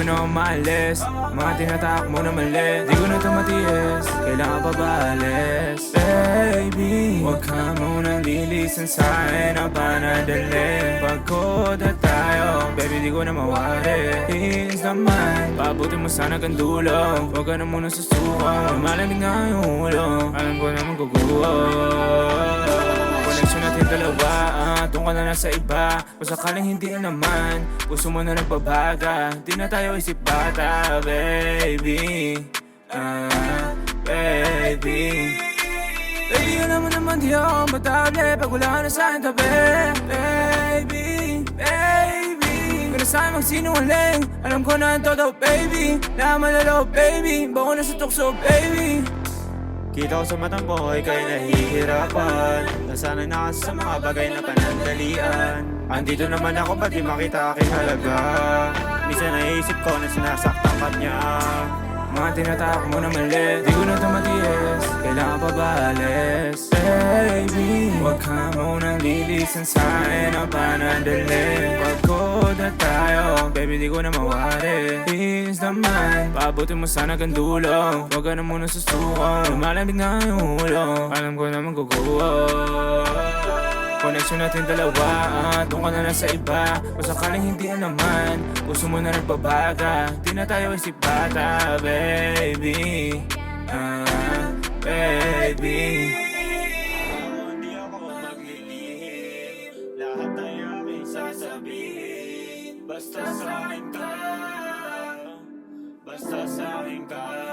ko na umalis. Mga tinatak mo na mali, di ko na ito matiis. Kailangan pa ba alis? Baby, huwag ka munang lilisan sa'kin ang panadali. Pagod na tayo, baby, di ko na mawari. Please naman, pabuti mo sana kang dulo. Huwag ka na muna susuko, malamig na yung ulo. Alam ko naman guguho. Connection natin dalawa, doon ka na lang sa iba. Kung sakaling hindi naman, gusto mo na nagbabaga. Di na tayo isip bata, baby. Baby, baby, alam mo naman di ako matable pag wala ka na sa'kin tabi. Baby, baby, kung na sa'kin magsinungaling, alam ko na ang todo, baby. Na malalo, baby, bako na sa tukso, baby. Kita ko sa matang ko, ikaw'y nahihirapan. Nasanay na kasi sa mga bagay na panandalian. Andito naman ako, ba't di makita aking halaga? Minsan naisip ko na sinasaktan ka niya. Mga tinatak mo na mali, di ko na ito matiis. Kailangan pa ba alis? Baby, huwag ka munang lilisan sa'kin ang panadali. Pagod na tayo, baby, di ko na mawari. Please naman, pabuti mo sana kang dulo. Huwag ka na muna susuko, lumalamig na yung ulo. Alam ko naman guguho. Connection natin dalawa, doon ka na lang sa iba. Kung sakaling hindi naman, gusto mo na nagbabaga. Di na tayo isip bata, baby. Baby, hindi ako maglilihim. Lahat ay aking sasabihin. Basta sa'kin ka, basta sa'kin ka.